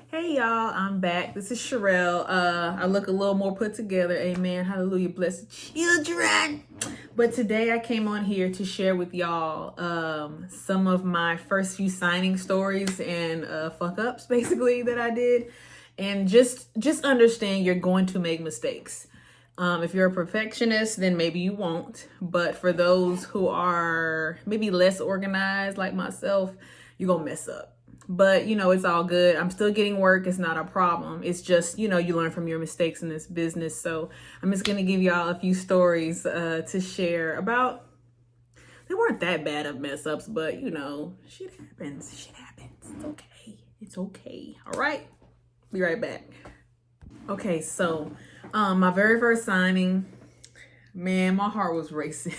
Hey y'all, I'm back. This is Sherelle. I look a little more put together. Amen. Hallelujah. Bless the children. But today I came on here to share with y'all some of my first few signing stories and fuck ups basically that I did. And just understand you're going to make mistakes. If you're a perfectionist, then maybe you won't. But for those who are maybe less organized like myself, you're going to mess up. But, it's all good. I'm still getting work. It's not a problem. It's just, you learn from your mistakes in this business. So I'm just going to give y'all a few stories to share about. They weren't that bad of mess ups, but, shit happens. It's okay. It's okay. All right. Be right back. Okay, so my very first signing, man, my heart was racing.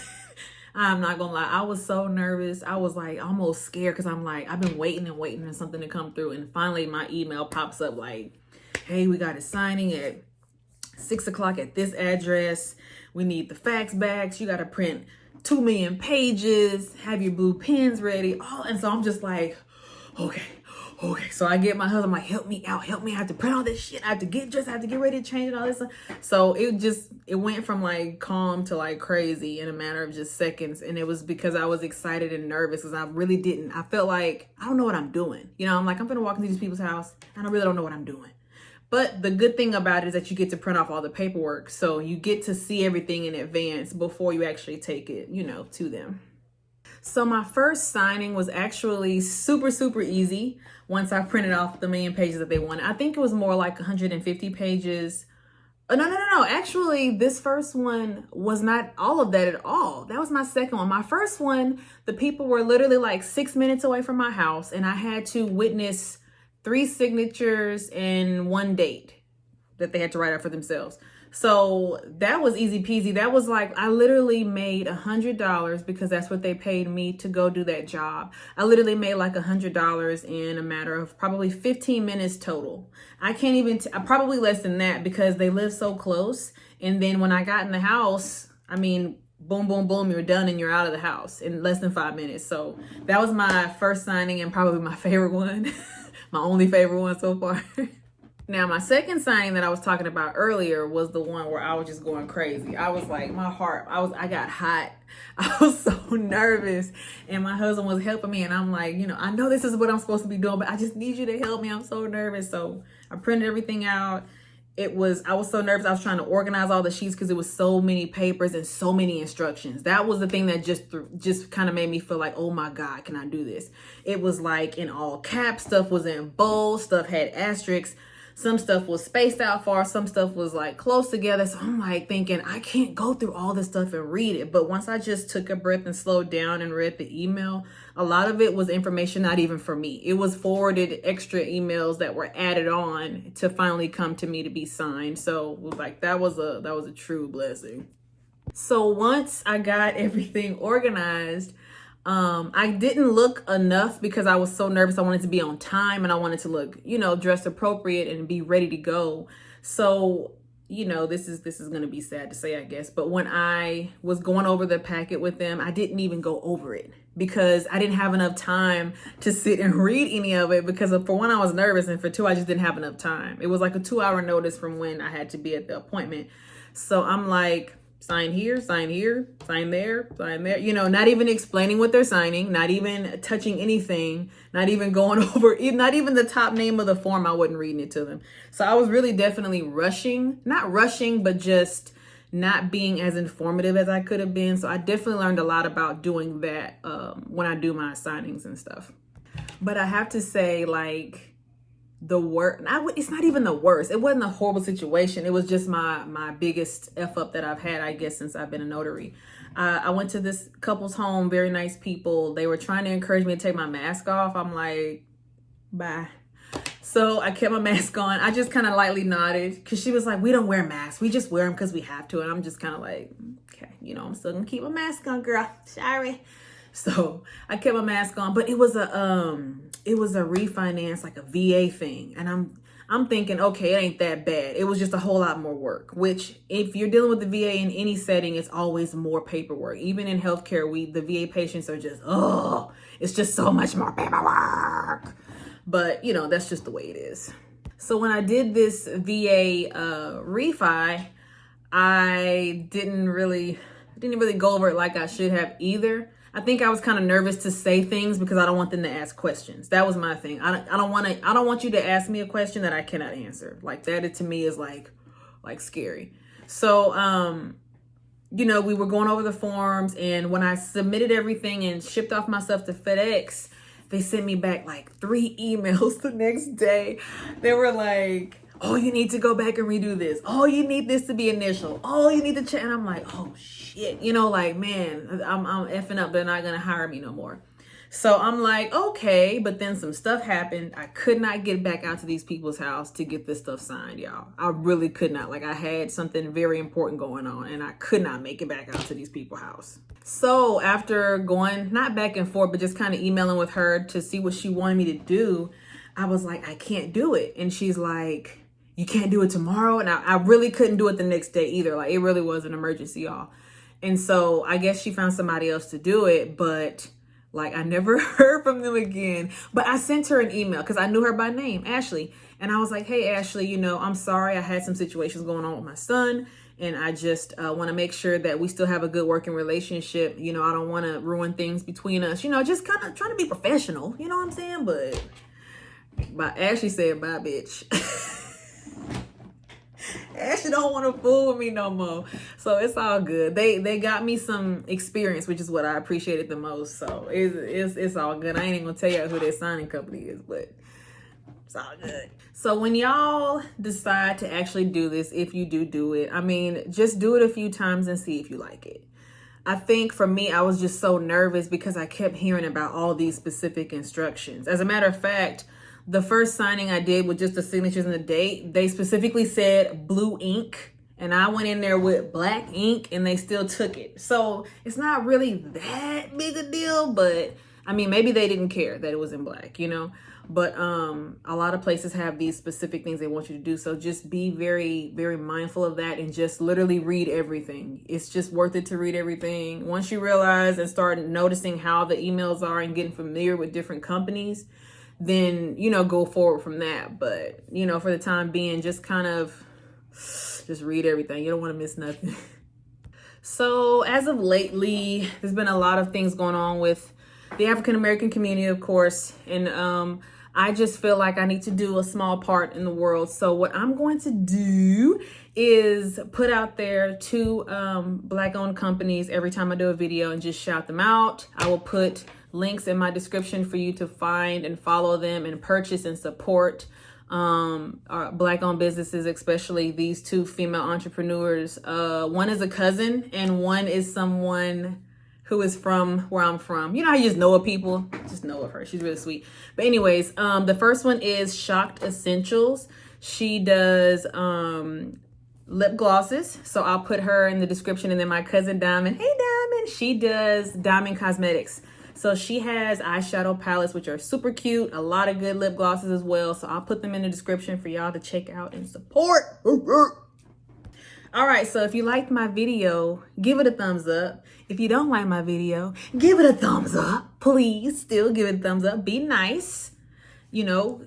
I'm not gonna lie, I was so nervous. I was like almost scared because I'm like, I've been waiting for something to come through, and finally my email pops up like, hey, we got a signing at 6:00 at this address. We need the fax bags. You got to print 2 million pages. Have your blue pens ready. And so I'm just like, okay. So I get my husband, I'm like, help me out. I have to print all this shit. I have to get dressed. I have to get ready to change and all this stuff. So it went from like calm to like crazy in a matter of just seconds. And it was because I was excited and nervous because I felt like, I don't know what I'm doing. I'm like, I'm going to walk into these people's house and I really don't know what I'm doing. But the good thing about it is that you get to print off all the paperwork. So you get to see everything in advance before you actually take it, to them. So my first signing was actually super, super easy once I printed off the million pages that they wanted. I think it was more like 150 pages. No. Actually, this first one was not all of that at all. That was my second one. My first one, the people were literally like 6 minutes away from my house, and I had to witness 3 signatures and 1 date that they had to write out for themselves. So that was easy peasy. That was like, I literally made $100 because that's what they paid me to go do that job. I literally made like $100 in a matter of probably 15 minutes total. I can't even, probably less than that because they live so close. And then when I got in the house, I mean, boom, boom, boom, you're done and you're out of the house in less than 5 minutes. So that was my first signing and probably my favorite one, my only favorite one so far. Now, my second signing that I was talking about earlier was the one where I was just going crazy. I was like, I got hot. I was so nervous. And my husband was helping me. And I'm like, I know this is what I'm supposed to be doing, but I just need you to help me. I'm so nervous. So I printed everything out. I was so nervous. I was trying to organize all the sheets because it was so many papers and so many instructions. That was the thing that just kind of made me feel like, oh my God, can I do this? It was like in all caps. Stuff was in bold. Stuff had asterisks. Some stuff was spaced out far. Some stuff was like close together. So I'm like thinking, I can't go through all this stuff and read it. But once I just took a breath and slowed down and read the email, a lot of it was information not even for me. It was forwarded extra emails that were added on to finally come to me to be signed. So it was like, that was a true blessing. So once I got everything organized, I didn't look enough because I was so nervous. I wanted to be on time and I wanted to look, dressed appropriate and be ready to go. So, this is going to be sad to say, I guess. But when I was going over the packet with them, I didn't even go over it because I didn't have enough time to sit and read any of it because for one, I was nervous. And for two, I just didn't have enough time. It was like a 2-hour notice from when I had to be at the appointment. So I'm like, sign here, sign there, not even explaining what they're signing, not even touching anything, not even going over, not even the top name of the form. I wasn't reading it to them. So I was really definitely not rushing, but just not being as informative as I could have been. So I definitely learned a lot about doing that when I do my signings and stuff. But I have to say, like, the worst, it's not even the worst. It wasn't a horrible situation. It was just my biggest F up that I've had, I guess, since I've been a notary. I went to this couple's home, very nice people. They were trying to encourage me to take my mask off. I'm like, bye. So I kept my mask on. I just kind of lightly nodded because she was like, we don't wear masks. We just wear them because we have to. And I'm just kind of like, okay, I'm still gonna keep my mask on, girl. Sorry. So I kept my mask on, but it was a refinance, like a VA thing. And I'm thinking, okay, it ain't that bad. It was just a whole lot more work, which if you're dealing with the VA in any setting, it's always more paperwork. Even in healthcare, the VA patients are just, it's just so much more paperwork. But, that's just the way it is. So when I did this VA refi, I didn't really go over it like I should have either. I think I was kind of nervous to say things because I don't want them to ask questions. That was my thing. I don't want you to ask me a question that I cannot answer. Like that to me is like scary. So you know, we were going over the forms, and when I submitted everything and shipped off my stuff to FedEx, they sent me back like 3 emails the next day. They were like, oh, you need to go back and redo this. Oh, you need this to be initial. Oh, you need to check. And I'm like, oh shit. You know, like, man, I'm effing up. They're not going to hire me no more. So I'm like, okay. But then some stuff happened. I could not get back out to these people's house to get this stuff signed, y'all. I really could not. Like, I had something very important going on, and I could not make it back out to these people's house. So after going, not back and forth, but just kind of emailing with her to see what she wanted me to do, I was like, I can't do it. And she's like, you can't do it tomorrow? And I really couldn't do it the next day either. Like, it really was an emergency, y'all. And so I guess she found somebody else to do it, but like, I never heard from them again. But I sent her an email because I knew her by name, Ashley. And I was like, hey, Ashley, you know, I'm sorry. I had some situations going on with my son. And I just want to make sure that we still have a good working relationship. You know, I don't want to ruin things between us. You know, just kind of trying to be professional. You know what I'm saying? But Ashley said, bye, bitch. Ashley don't want to fool with me no more. So it's all good. They got me some experience, which is what I appreciated the most. So it's all good. I ain't even gonna tell you who their signing company is, but it's all good. So when y'all decide to actually do this, if you do it, I mean, just do it a few times and see if you like it. I think for me, I was just so nervous because I kept hearing about all these specific instructions. As a matter of fact, the first signing I did with just the signatures and the date, they specifically said blue ink, and I went in there with black ink and they still took it. So it's not really that big a deal, but I mean, maybe they didn't care that it was in black, you know? But a lot of places have these specific things they want you to do. So just be very, very mindful of that and just literally read everything. It's just worth it to read everything. Once you realize and start noticing how the emails are and getting familiar with different companies, then, you know, go forward from that. But, you know, for the time being, just kind of just read everything. You don't want to miss nothing. So as of lately, there's been a lot of things going on with the African American community, of course. And I just feel like I need to do a small part in the world. So what I'm going to do is put out there 2 Black-owned companies every time I do a video and just shout them out. I will put links in my description for you to find and follow them and purchase and support our Black-owned businesses, especially these 2 female entrepreneurs. One is a cousin and one is someone who is from where I'm from. You know how you just know of people? Just know of her. She's really sweet. But anyways, the first one is Shokd Essentials. She does lip glosses. So I'll put her in the description. And then my cousin Diamond, hey Diamond, she does Dyamond Cosmetics. So she has eyeshadow palettes, which are super cute. A lot of good lip glosses as well. So I'll put them in the description for y'all to check out and support. All right, so if you liked my video, give it a thumbs up. If you don't like my video, give it a thumbs up. Please, still give it a thumbs up. Be nice. You know,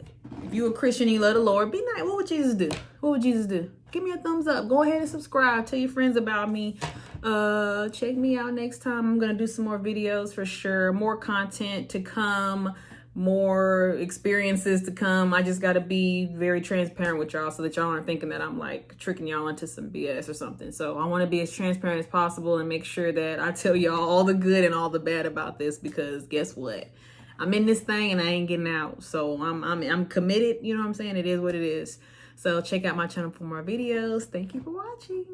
if you're a Christian and you love the Lord, be nice. What would Jesus do? What would Jesus do? Give me a thumbs up. Go ahead and subscribe. Tell your friends about me. Check me out next time. I'm going to do some more videos for sure. More content to come. More experiences to come. I just got to be very transparent with y'all so that y'all aren't thinking that I'm like tricking y'all into some BS or something. So I want to be as transparent as possible and make sure that I tell y'all all the good and all the bad about this, because guess what? I'm in this thing and I ain't getting out. So I'm committed. You know what I'm saying? It is what it is. So check out my channel for more videos. Thank you for watching.